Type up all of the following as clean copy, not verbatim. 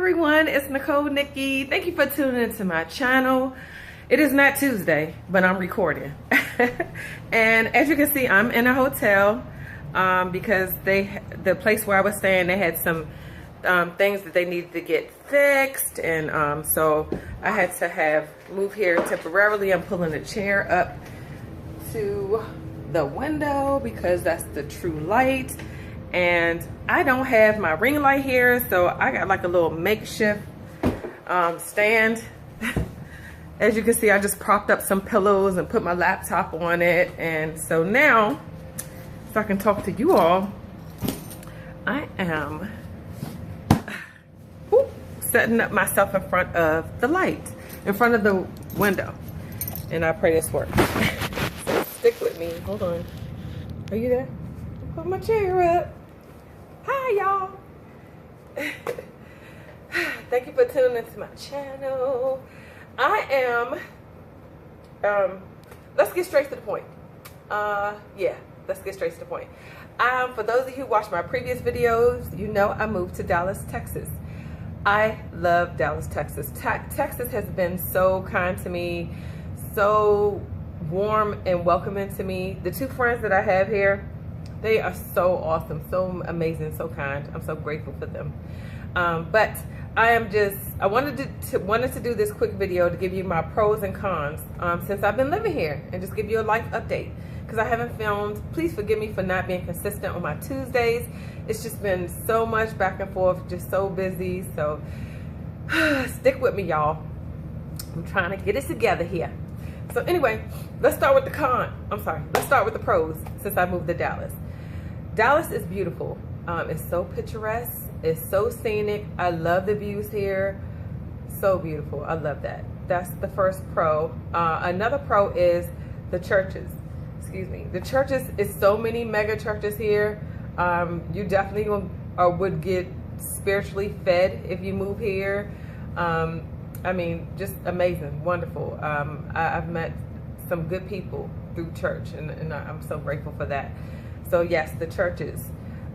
everyone, it's Nicole Nikki. Thank you for tuning into my channel. It is not Tuesday, but I'm recording. And as you can see, I'm in a hotel because the place where I was staying, they had some things that they needed to get fixed, and so I had to move here temporarily. I'm pulling a chair up to the window because that's the true light, and I don't have my ring light here, so I got like a little makeshift stand. As you can see, I just propped up some pillows and put my laptop on it, and so now, so I can talk to you all, I am setting up myself in front of the light, in front of the window, and I pray this works. So stick with me. Hold on. Are you there? Put my chair up. Hi, y'all. Thank you for tuning into my channel. I am, let's get straight to the point. Yeah, let's get straight to the point. For those of you who watched my previous videos, you know I moved to Dallas, Texas. I love Dallas, Texas. Texas has been so kind to me, so warm and welcoming to me. The two friends that I have here, they are so awesome, so amazing, so kind. I'm so grateful for them. But I wanted to do this quick video to give you my pros and cons since I've been living here, and just give you a life update because I haven't filmed. Please forgive me for not being consistent on my Tuesdays. It's just been so much back and forth, just so busy. So stick with me, y'all. I'm trying to get it together here. So anyway, let's start with let's start with the pros since I moved to Dallas. Dallas is beautiful. It's so picturesque. It's so scenic. I love the views here. So beautiful. I love that. That's the first pro. Another pro is the churches. Excuse me. The churches is so many mega churches here. You definitely would get spiritually fed if you move here. I mean, just amazing, wonderful. I've met some good people through church, and I'm so grateful for that. So yes, the churches.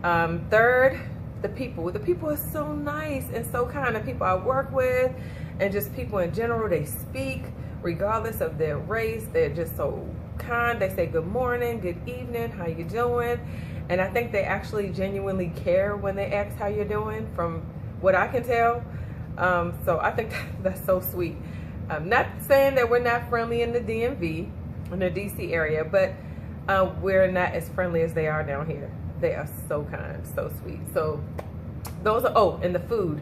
Third, the people. The people are so nice and so kind. The people I work with, and just people in general, they speak regardless of their race. They're just so kind. They say good morning, good evening, how you doing? And I think they actually genuinely care when they ask how you're doing, from what I can tell. So I think that's so sweet. I'm not saying that we're not friendly in the DMV, in the DC area, but we're not as friendly as they are down here. They are so kind, so sweet. So those are, and the food.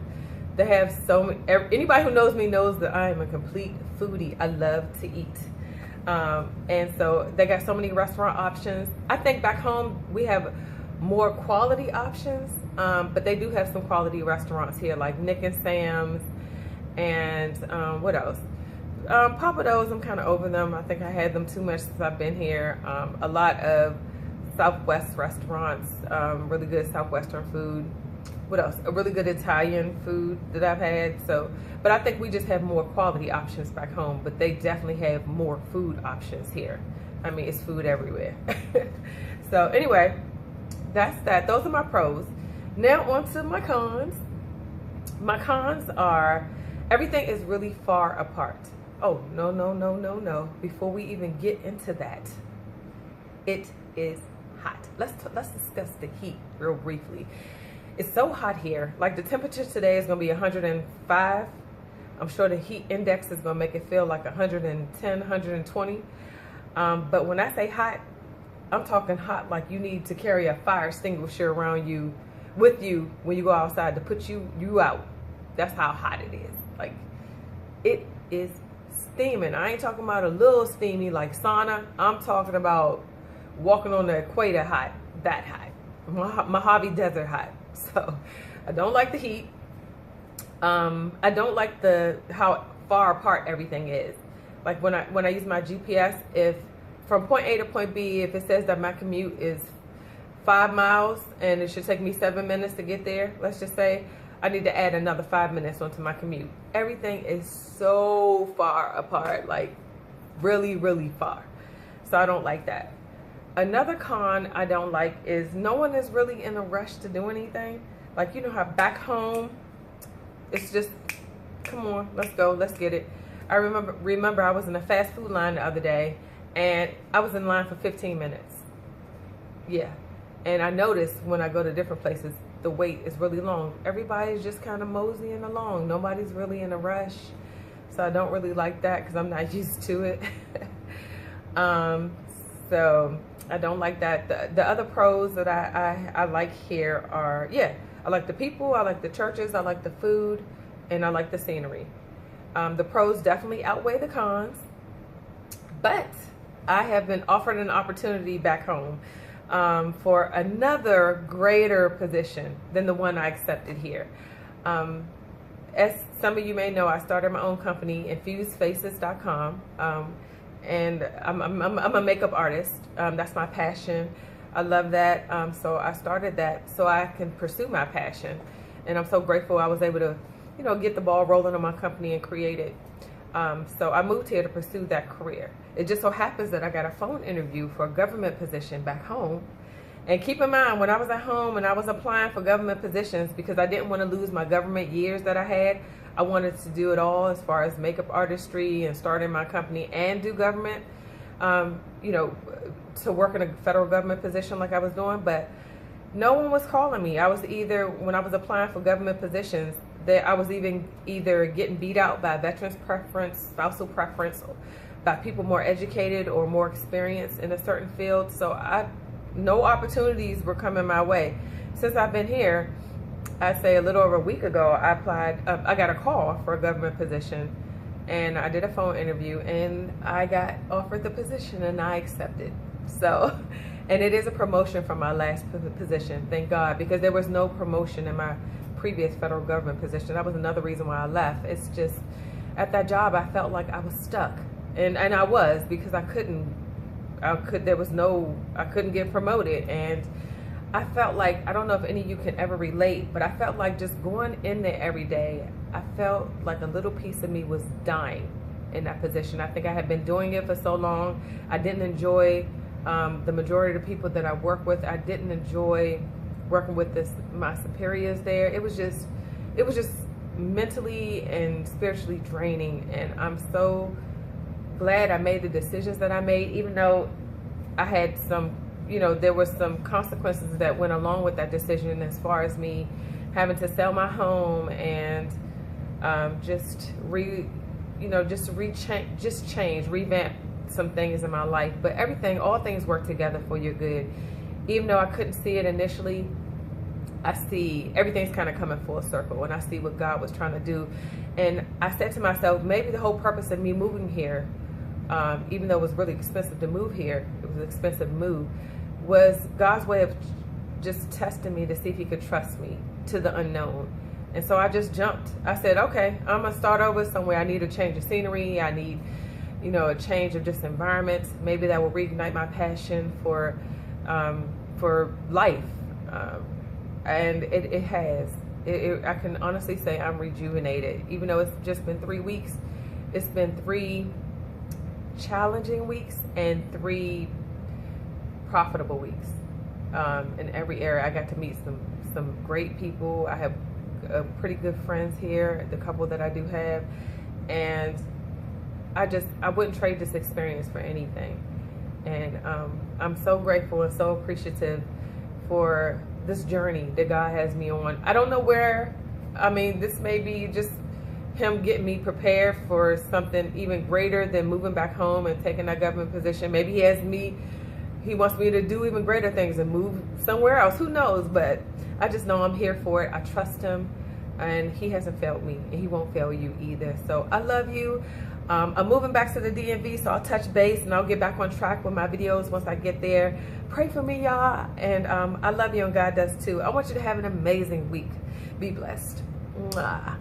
They have so many, anybody who knows me knows that I am a complete foodie. I love to eat. And so they got so many restaurant options. I think back home we have more quality options, but they do have some quality restaurants here, like Nick and Sam's, and what else? Papa Do's, I'm kind of over them. I think I had them too much since I've been here. A lot of Southwest restaurants, really good Southwestern food. What else? A really good Italian food that I've had. So, but I think we just have more quality options back home, but they definitely have more food options here. I mean, it's food everywhere. So anyway, that's that. Those are my pros. Now on to my cons. My cons are everything is really far apart. Oh, no. Before we even get into that, it is hot. Let's discuss the heat real briefly. It's so hot here. Like the temperature today is going to be 105. I'm sure the heat index is going to make it feel like 110, 120. But when I say hot, I'm talking hot like you need to carry a fire extinguisher around you, with you, when you go outside to put you out. That's how hot it is. Like, it is steaming. I ain't talking about a little steamy like sauna. I'm talking about walking on the equator hot, that hot. Mojave Desert hot. So I don't like the heat. I don't like how far apart everything is. Like when I use my GPS, if from point A to point B, if it says that my commute is 5 miles and it should take me 7 minutes to get there, let's just say, I need to add another 5 minutes onto my commute. Everything is so far apart, like really, really far. So I don't like that. Another con I don't like is no one is really in a rush to do anything. Like, you know how back home, It's just, come on, let's go, let's get it. I remember I was in a fast food line the other day, and I was in line for 15 minutes. Yeah. And I noticed when I go to different places, the wait is really long. Everybody's just kind of moseying along. Nobody's really in a rush. So I don't really like that because I'm not used to it. So I don't like that. The other pros that I like here are, yeah, I like the people, I like the churches, I like the food, and I like the scenery. The pros definitely outweigh the cons, but I have been offered an opportunity back home for another greater position than the one I accepted here. As some of you may know, I started my own company, Infusedfaces.com, and I'm a makeup artist. That's my passion. I love that. So I started that so I can pursue my passion, and I'm so grateful I was able to, you know, get the ball rolling on my company and create it. So I moved here to pursue that career. It just so happens that I got a phone interview for a government position back home. And keep in mind, when I was at home and I was applying for government positions, because I didn't want to lose my government years that I had, I wanted to do it all as far as makeup artistry and starting my company and do government, you know, to work in a federal government position like I was doing. But no one was calling me. I was either, when I was applying for government positions, that I was even either getting beat out by veterans preference, spousal preference, by people more educated or more experienced in a certain field. So no opportunities were coming my way. Since I've been here, I'd say a little over a week ago, I applied, I got a call for a government position, and I did a phone interview, and I got offered the position, and I accepted. So, and it is a promotion from my last position, thank God, because there was no promotion in my previous federal government position. That was another reason why I left. It's just, at that job, I felt like I was stuck, and I was, because I couldn't get promoted. And I felt like, I don't know if any of you can ever relate, but I felt like just going in there every day, I felt like a little piece of me was dying in that position. I think I had been doing it for so long. I didn't enjoy the majority of the people that I work with. I didn't enjoy working with my superiors there. It was just mentally and spiritually draining. And I'm so glad I made the decisions that I made, even though I had some, you know, there were some consequences that went along with that decision, as far as me having to sell my home and revamp some things in my life. But all things work together for your good. Even though I couldn't see it initially, I see everything's kind of coming full circle, and I see what God was trying to do. And I said to myself, maybe the whole purpose of me moving here, even though it was really expensive to move here, it was an expensive move, was God's way of just testing me to see if he could trust me to the unknown. And so I just jumped. I said, okay, I'm gonna start over somewhere. I need a change of scenery. I need, you know, a change of just environments. Maybe that will reignite my passion for life. And it has. I can honestly say I'm rejuvenated. Even though it's just been 3 weeks, it's been 3 challenging weeks and 3 profitable weeks. In every area, I got to meet some great people. I have pretty good friends here, the couple that I do have, and I wouldn't trade this experience for anything. And I'm so grateful and so appreciative for this journey that God has me on. I don't know where, I mean, this may be just him getting me prepared for something even greater than moving back home and taking that government position. Maybe he wants me to do even greater things and move somewhere else. Who knows? But I just know I'm here for it. I trust him, and he hasn't failed me, and he won't fail you either. So I love you. I'm moving back to the DMV, so I'll touch base and I'll get back on track with my videos once I get there. Pray for me, y'all. And I love you, and God does too. I want you to have an amazing week. Be blessed. Mwah.